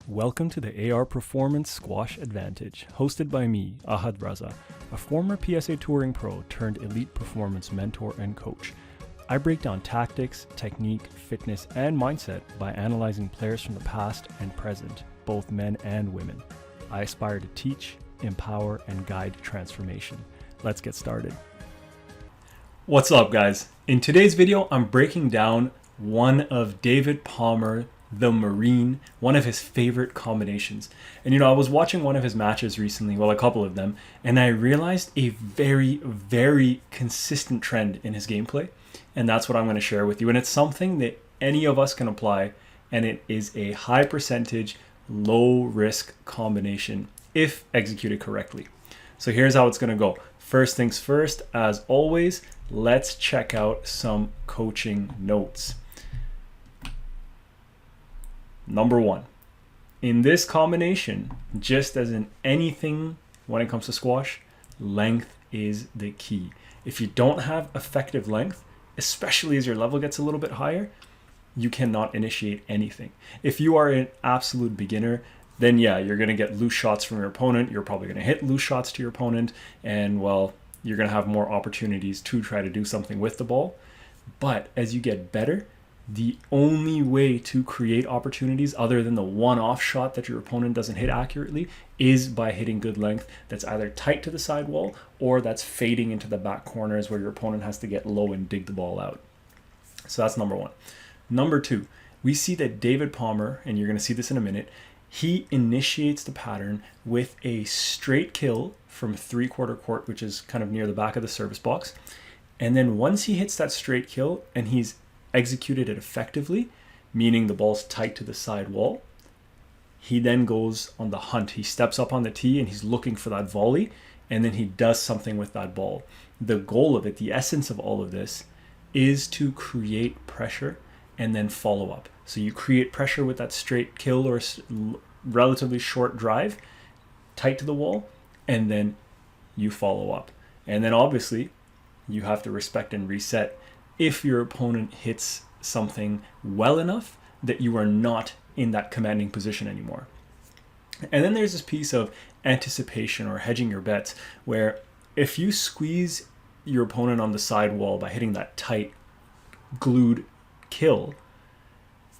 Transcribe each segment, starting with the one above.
Welcome to the AR Performance Squash Advantage, hosted by me, Ahad Raza, a former PSA touring pro turned elite performance mentor and coach. I break down tactics, technique, fitness, and mindset by analyzing players from the past and present, both men and women. I aspire to teach, empower, and guide transformation. Let's get started. What's up, guys? In today's video, I'm breaking down one of David Palmer, the Marine, one of his favorite combinations. And I was watching one of his matches recently, well, a couple of them, and I realized a very consistent trend in his gameplay. And that's what I'm going to share with you. And it's something that any of us can apply, and it is a high percentage, low risk combination if executed correctly. So here's how it's going to go. First things first, as always, let's check out some coaching notes. Number one, in this combination, just as in anything when it comes to squash, length is the key. If you don't have effective length, especially as your level gets a little bit higher, you cannot initiate anything. If you are an absolute beginner, then yeah, you're going to get loose shots from your opponent. You're probably going to hit loose shots to your opponent, and well, you're going to have more opportunities to try to do something with the ball. But as you get better, the only way to create opportunities other than the one-off shot that your opponent doesn't hit accurately is by hitting good length that's either tight to the sidewall or that's fading into the back corners where your opponent has to get low and dig the ball out. So that's number one. Number two, we see that David Palmer, and you're going to see this in a minute, he initiates the pattern with a straight kill from three-quarter court, which is kind of near the back of the service box. And then once he hits that straight kill and he's executed it effectively, meaning the ball's tight to the side wall, he then goes on the hunt. He steps up on the tee and he's looking for that volley, and then he does something with that ball. The goal of it, the essence of all of this, is to create pressure and then follow up. So you create pressure with that straight kill or relatively short drive, tight to the wall, and then you follow up. And then obviously you have to respect and reset if your opponent hits something well enough that you are not in that commanding position anymore. And then there's this piece of anticipation or hedging your bets, where if you squeeze your opponent on the sidewall by hitting that tight, glued kill,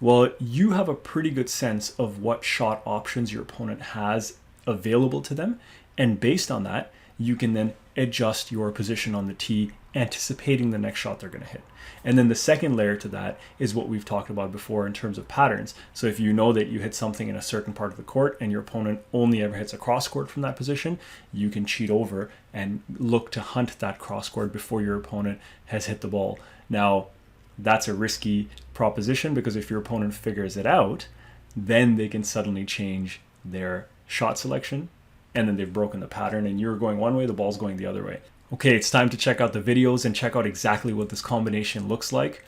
well, you have a pretty good sense of what shot options your opponent has available to them. And based on that, you can then adjust your position on the tee, anticipating the next shot they're going to hit. And then the second layer to that is what we've talked about before in terms of patterns. So if you know that you hit something in a certain part of the court and your opponent only ever hits a cross court from that position, you can cheat over and look to hunt that cross court before your opponent has hit the ball. Now, that's a risky proposition, because if your opponent figures it out, then they can suddenly change their shot selection, and then they've broken the pattern, and you're going one way, the ball's going the other way. Okay, it's time to check out the videos and check out exactly what this combination looks like.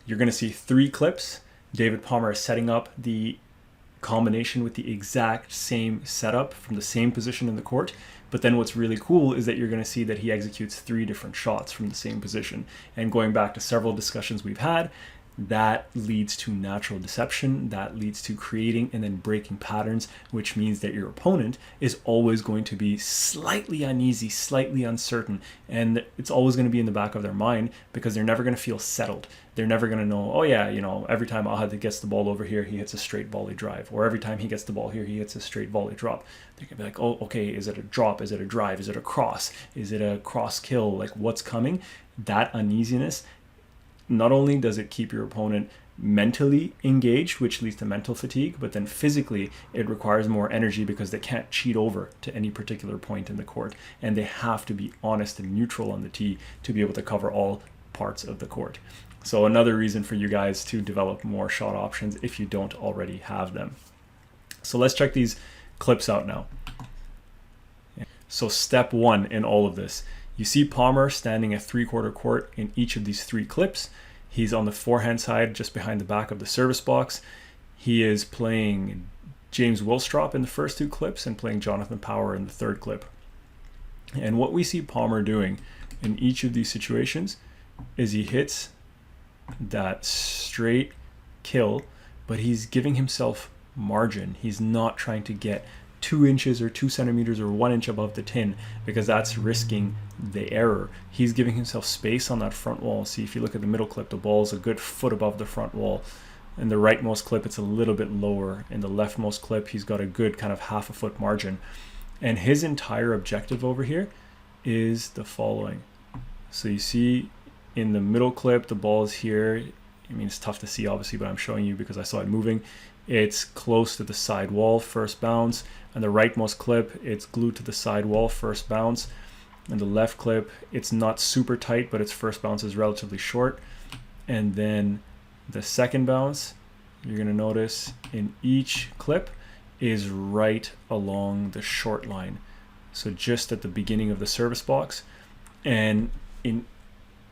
You're going to see 3 clips. David Palmer is setting up the combination with the exact same setup from the same position in the court. But then what's really cool is that you're going to see that he executes 3 different shots from the same position. And going back to several discussions we've had, that leads to natural deception, that leads to creating and then breaking patterns, which means that your opponent is always going to be slightly uneasy, slightly uncertain, and it's always going to be in the back of their mind, because they're never going to feel settled. They're never going to know, oh yeah, every time Ahad gets the ball over here, he hits a straight volley drive, or every time he gets the ball here, he hits a straight volley drop. They're going to be like, oh, okay, is it a drop? Is it a drive? Is it a cross? Is it a cross kill? Like, what's coming? That uneasiness, not only does it keep your opponent mentally engaged, which leads to mental fatigue, but then physically it requires more energy, because they can't cheat over to any particular point in the court, and they have to be honest and neutral on the tee to be able to cover all parts of the court. So another reason for you guys to develop more shot options if you don't already have them. So let's check these clips out now. So step 1 in all of this. You see Palmer standing at three-quarter court in each of these 3 clips. He's on the forehand side, just behind the back of the service box. He is playing James Willstrop in the first 2 clips and playing Jonathan Power in the 3rd clip. And what we see Palmer doing in each of these situations is he hits that straight kill, but he's giving himself margin. He's not trying to get 2 inches or 2 centimeters or 1 inch above the tin, because that's risking the error. He's giving himself space on that front wall. See, if you look at the middle clip, the ball is a good foot above the front wall. In the rightmost clip, it's a little bit lower. In the leftmost clip, he's got a good kind of half a foot margin. And his entire objective over here is the following. So you see in the middle clip, the ball is here. I mean, it's tough to see, obviously, but I'm showing you because I saw it moving. It's close to the side wall, first bounce. And the rightmost clip, it's glued to the side wall, first bounce. And the left clip, it's not super tight, but its first bounce is relatively short. And then the second bounce, you're going to notice in each clip is right along the short line. So just at the beginning of the service box. And in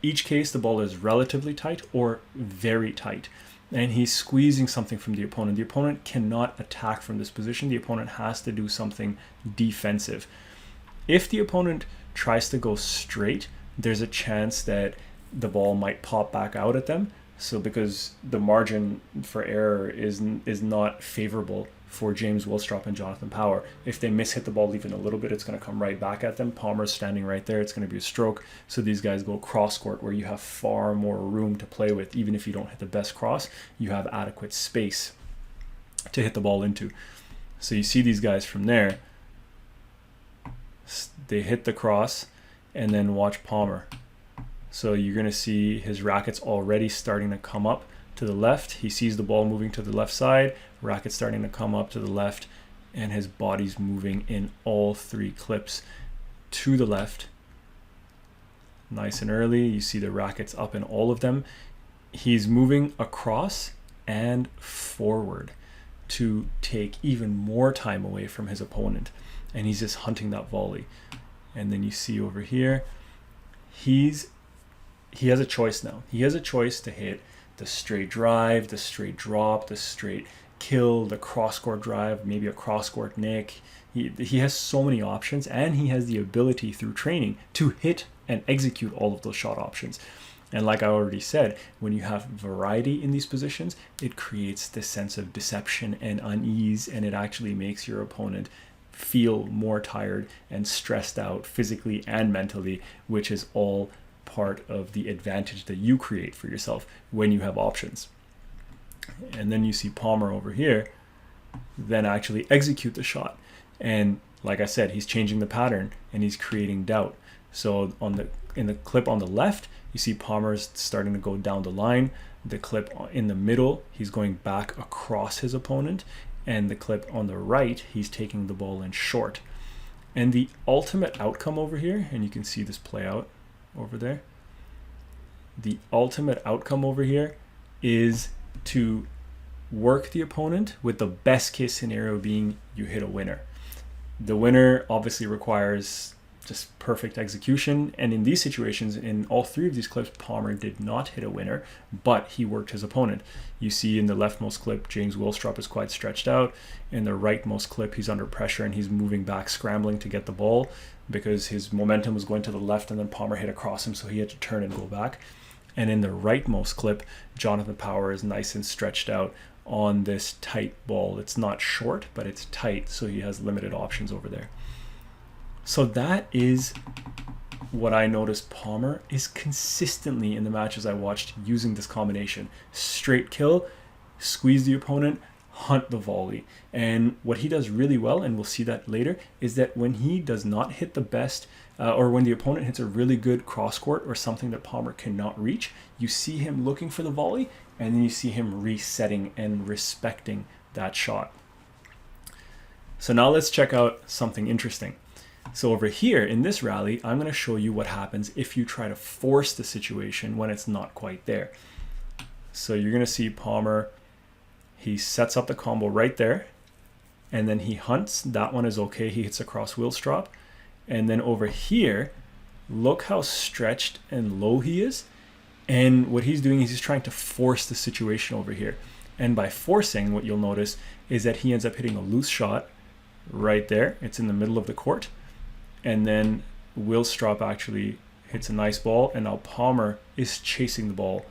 each case, the ball is relatively tight or very tight. And he's squeezing something from the opponent. The opponent cannot attack from this position. The opponent has to do something defensive. If the opponent tries to go straight, there's a chance that the ball might pop back out at them. So because the margin for error is not favorable for James Willstrop and Jonathan Power. If they miss hit the ball even a little bit, it's going to come right back at them. Palmer's standing right there. It's going to be a stroke. So these guys go cross court, where you have far more room to play with. Even if you don't hit the best cross, you have adequate space to hit the ball into. So you see these guys from there. They hit the cross, and then watch Palmer. So you're going to see his racket's already starting to come up to the left. He sees the ball moving to the left side, racket's starting to come up to the left, and his body's moving in all 3 clips to the left. Nice and early. You see the rackets up in all of them. He's moving across and forward to take even more time away from his opponent, and he's just hunting that volley. And then you see over here, he has a choice now. He has a choice to hit the straight drive, the straight drop, the straight kill, the cross-court drive, maybe a cross-court nick. He has so many options, and he has the ability through training to hit and execute all of those shot options. And like I already said, when you have variety in these positions, it creates this sense of deception and unease, and it actually makes your opponent feel more tired and stressed out physically and mentally, which is all part of the advantage that you create for yourself when you have options. And then you see Palmer over here then actually execute the shot. And like I said, he's changing the pattern and he's creating doubt. So in the clip on the left, you see Palmer's starting to go down the line. The clip in the middle, he's going back across his opponent. And the clip on the right, he's taking the ball in short. And the ultimate outcome over here, and you can see this play out over there. The ultimate outcome over here is to work the opponent, with the best case scenario being you hit a winner. The winner obviously requires just perfect execution, and in these situations, in all 3 of these clips, Palmer did not hit a winner, but he worked his opponent. You see in the leftmost clip, James Willstrop is quite stretched out. In the rightmost clip, he's under pressure and he's moving back, scrambling to get the ball because his momentum was going to the left, and then Palmer hit across him, so he had to turn and go back. And in the rightmost clip, Jonathan Power is nice and stretched out on this tight ball. It's not short, but it's tight, so he has limited options over there. So that is what I noticed Palmer is consistently in the matches I watched using this combination. Straight kill, squeeze the opponent, hunt the volley. And what he does really well, and we'll see that later, is that when he does not hit the best, or when the opponent hits a really good cross court or something that Palmer cannot reach, you see him looking for the volley, and then you see him resetting and respecting that shot. So now let's check out something interesting. So over here in this rally, I'm going to show you what happens if you try to force the situation when it's not quite there. So you're going to see Palmer, he sets up the combo right there, and then he hunts. That one is okay. He hits across Willstrop. And then over here, look how stretched and low he is. And what he's doing is he's trying to force the situation over here. And by forcing, what you'll notice is that he ends up hitting a loose shot right there. It's in the middle of the court. And then Willstrop actually hits a nice ball, and now Palmer is chasing the ball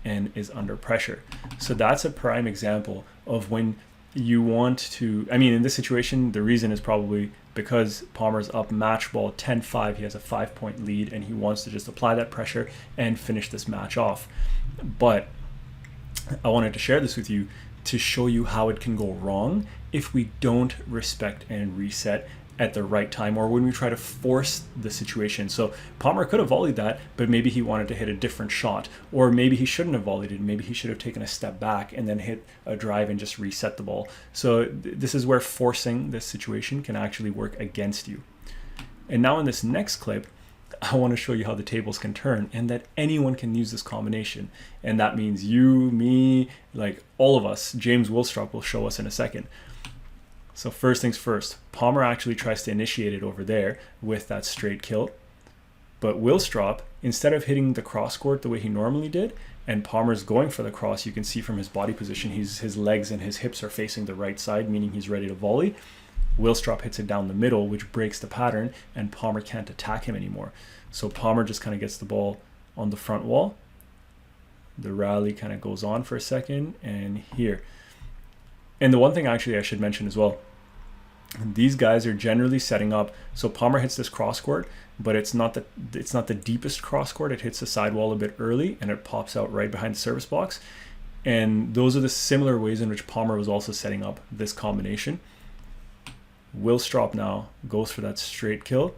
and is under pressure. So that's a prime example of when you want to, I mean, in this situation, the reason is probably because Palmer's up match ball 10-5. He has a 5-point lead and he wants to just apply that pressure and finish this match off. But I wanted to share this with you to show you how it can go wrong if we don't respect and reset at the right time, or when we try to force the situation. So Palmer could have volleyed that, but maybe he wanted to hit a different shot, or maybe he shouldn't have volleyed it. Maybe he should have taken a step back and then hit a drive and just reset the ball. So this is where forcing this situation can actually work against you. And now in this next clip, I want to show you how the tables can turn and that anyone can use this combination. And that means you, me, like all of us. James Willstrop will show us in a second. So first things first, Palmer actually tries to initiate it over there with that straight kill. But Willstrop, instead of hitting the cross court the way he normally did, and Palmer's going for the cross, you can see from his body position, his legs and his hips are facing the right side, meaning he's ready to volley. Willstrop hits it down the middle, which breaks the pattern, and Palmer can't attack him anymore. So Palmer just kind of gets the ball on the front wall. The rally kind of goes on for a second, and here. And the one thing actually I should mention as well, these guys are generally setting up, so Palmer hits this cross court, but it's not the deepest cross court. It hits the sidewall a bit early and it pops out right behind the service box. And those are the similar ways in which Palmer was also setting up this combination. Willstrop now goes for that straight kill.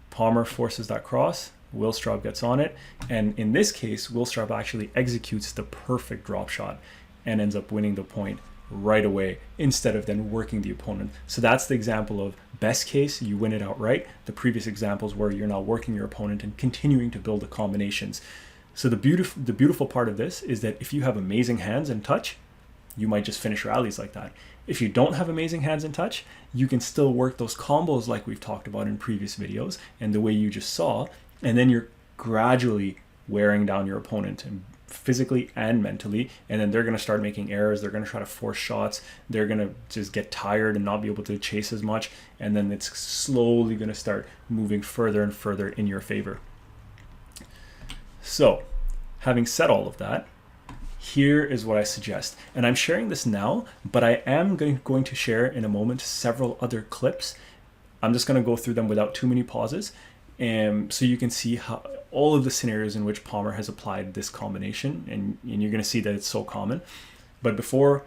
Palmer forces that cross. Willstrop gets on it. And in this case, Willstrop actually executes the perfect drop shot and ends up winning the point right away instead of then working the opponent. So that's the example of best case, you win it outright. The previous examples where you're now working your opponent and continuing to build the combinations. So the beautiful part of this is that if you have amazing hands and touch, you might just finish rallies like that. If you don't have amazing hands and touch, you can still work those combos like we've talked about in previous videos and the way you just saw, and then you're gradually wearing down your opponent and physically and mentally, and then they're going to start making errors. They're going to try to force shots. They're going to just get tired and not be able to chase as much, and then it's slowly going to start moving further and further in your favor. So having said all of that, here is what I suggest, and I'm sharing this now, but I am going to share in a moment several other clips. I'm just going to go through them without too many pauses, so you can see how all of the scenarios in which Palmer has applied this combination, and you're going to see that it's so common. But before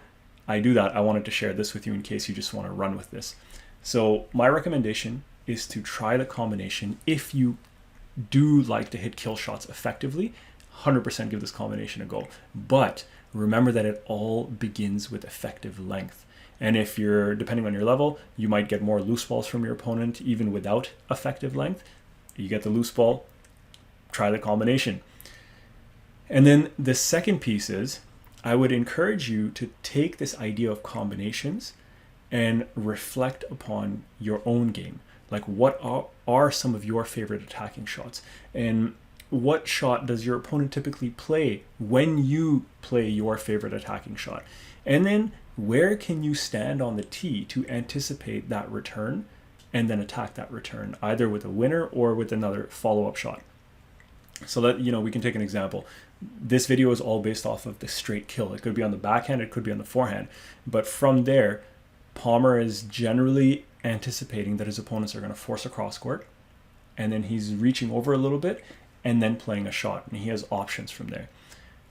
I do that, I wanted to share this with you in case you just want to run with this. So my recommendation is to try the combination. If you do like to hit kill shots effectively, 100% give this combination a go. But remember that it all begins with effective length. And if you're, depending on your level, you might get more loose balls from your opponent even without effective length. You get the loose ball, try the combination. And then the second piece is, I would encourage you to take this idea of combinations and reflect upon your own game. Like, what are some of your favorite attacking shots? And what shot does your opponent typically play when you play your favorite attacking shot? And then where can you stand on the tee to anticipate that return and then attack that return, either with a winner or with another follow-up shot? So that, we can take an example. This video is all based off of the straight kill. It could be on the backhand, it could be on the forehand. But from there, Palmer is generally anticipating that his opponents are going to force a cross court, and then he's reaching over a little bit and then playing a shot, and he has options from there.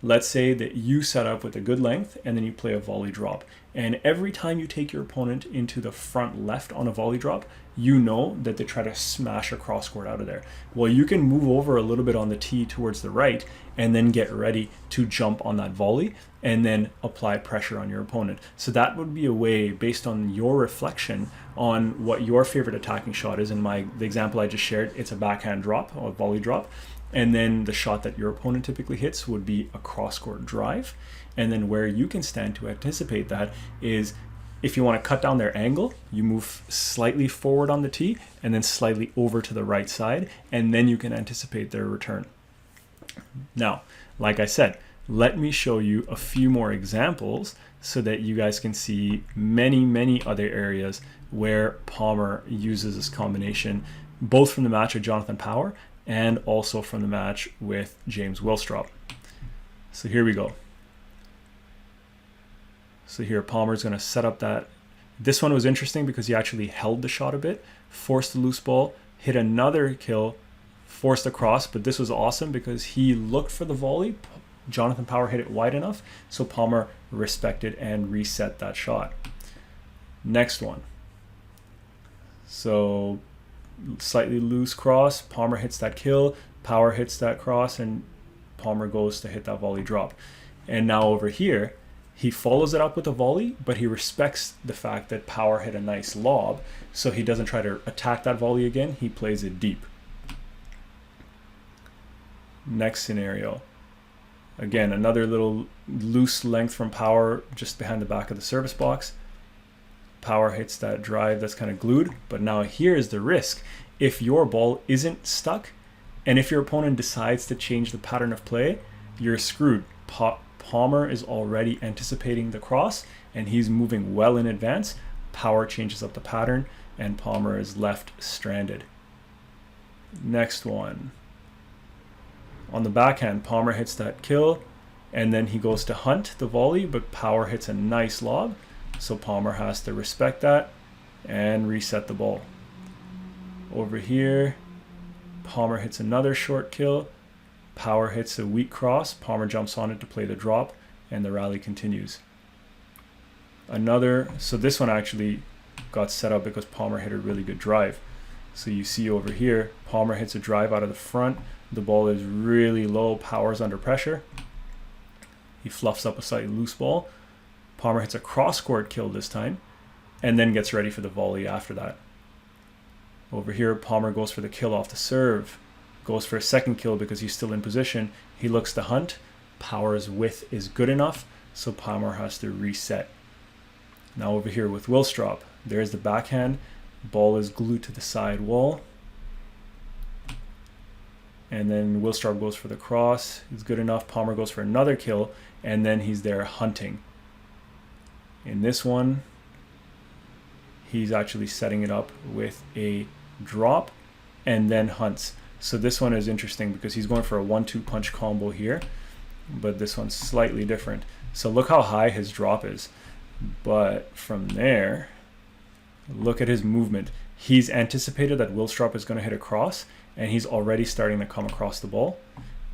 Let's say that you set up with a good length and then you play a volley drop. And every time you take your opponent into the front left on a volley drop, you know that they try to smash a cross court out of there. Well, you can move over a little bit on the tee towards the right and then get ready to jump on that volley and then apply pressure on your opponent. So that would be a way, based on your reflection on what your favorite attacking shot is. In the example I just shared, it's a backhand drop or a volley drop. And then the shot that your opponent typically hits would be a cross-court drive. And then where you can stand to anticipate that is, if you want to cut down their angle, you move slightly forward on the tee and then slightly over to the right side, and then you can anticipate their return. Now, like I said, let me show you a few more examples so that you guys can see many, many other areas where Palmer uses this combination, both from the match of Jonathan Power and also from the match with James Willstrop. So here we go. So here Palmer's going to set up that. This one was interesting because he actually held the shot a bit, forced the loose ball, hit another kill, forced a cross, but this was awesome because he looked for the volley. Jonathan Power hit it wide enough, so Palmer respected and reset that shot. Next one. So slightly loose cross, Palmer hits that kill, Power hits that cross, and Palmer goes to hit that volley drop. And now over here, he follows it up with a volley, but he respects the fact that Power hit a nice lob, so he doesn't try to attack that volley again, he plays it deep. Next scenario. Again, another little loose length from Power just behind the back of the service box. Power hits that drive that's kind of glued, but now here's the risk. If your ball isn't stuck, and if your opponent decides to change the pattern of play, you're screwed. Palmer is already anticipating the cross, and he's moving well in advance. Power changes up the pattern, and Palmer is left stranded. Next one. On the backhand, Palmer hits that kill, and then he goes to hunt the volley, but Power hits a nice lob, so Palmer has to respect that and reset the ball. Over here, Palmer hits another short kill, Power hits a weak cross, Palmer jumps on it to play the drop, and the rally continues. So this one actually got set up because Palmer hit a really good drive. So you see over here, Palmer hits a drive out of the front, the ball is really low, Power's under pressure. He fluffs up a slightly loose ball. Palmer hits a cross-court kill this time, and then gets ready for the volley after that. Over here, Palmer goes for the kill off the serve, goes for a second kill because he's still in position. He looks to hunt. Power's width is good enough, so Palmer has to reset. Now over here with Willstrop, there's the backhand. Ball is glued to the side wall. And then Willstrop goes for the cross. It's good enough. Palmer goes for another kill, and then he's there hunting. In this one, he's actually setting it up with a drop and then hunts. So this one is interesting because he's going for a 1-2 punch combo here, but this one's slightly different. So look how high his drop is. But from there, look at his movement. He's anticipated that Willstrop is going to hit a cross, and he's already starting to come across the ball.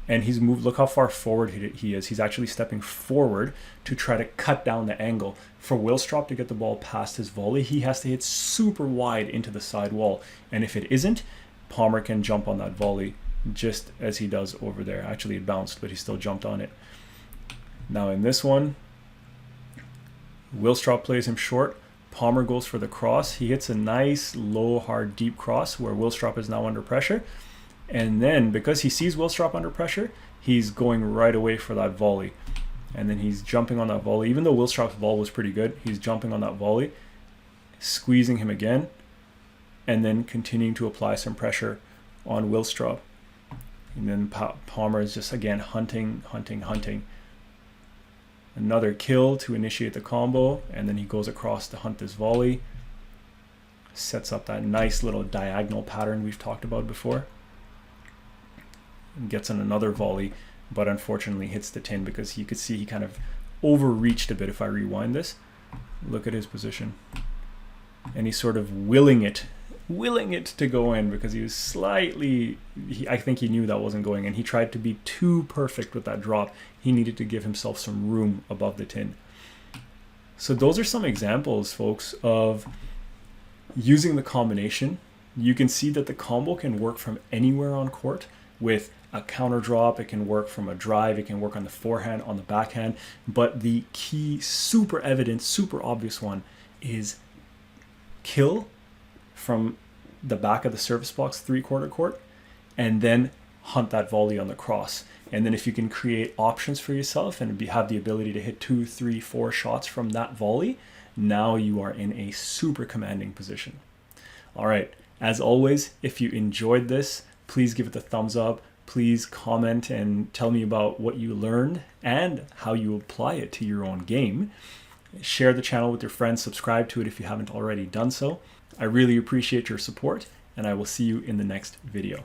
And he's moved, look how far forward he is. He's actually stepping forward to try to cut down the angle. For Willstrop to get the ball past his volley, he has to hit super wide into the side wall. And if it isn't, Palmer can jump on that volley just as he does over there. Actually, it bounced, but he still jumped on it. Now in this one, Willstrop plays him short. Palmer goes for the cross. He hits a nice, low, hard, deep cross where Willstrop is now under pressure. And then, because he sees Willstrop under pressure, he's going right away for that volley. And then he's jumping on that volley. Even though Willstrop's ball was pretty good, he's jumping on that volley, squeezing him again, and then continuing to apply some pressure on Willstrop. And then Palmer is just, again, hunting. Another kill to initiate the combo, and then he goes across to hunt this volley. Sets up that nice little diagonal pattern we've talked about before. And gets on another volley, but unfortunately hits the tin because you could see he kind of overreached a bit if I rewind this. Look at his position. And he's sort of willing it to go in because he was slightly, I think he knew that wasn't going in. He tried to be too perfect with that drop. He needed to give himself some room above the tin. So those are some examples, folks, of using the combination. You can see that the combo can work from anywhere on court with a counter drop. It can work from a drive. It can work on the forehand, on the backhand. But the key, super evident, super obvious one is kill from the back of the service box, 3/4 court, and then hunt that volley on the cross. And then if you can create options for yourself and have the ability to hit 2, 3, 4 shots from that volley, now you are in a super commanding position. All right, as always, if you enjoyed this, please give it a thumbs up. Please comment and tell me about what you learned and how you apply it to your own game. Share the channel with your friends. Subscribe to it if you haven't already done so. I really appreciate your support, and I will see you in the next video.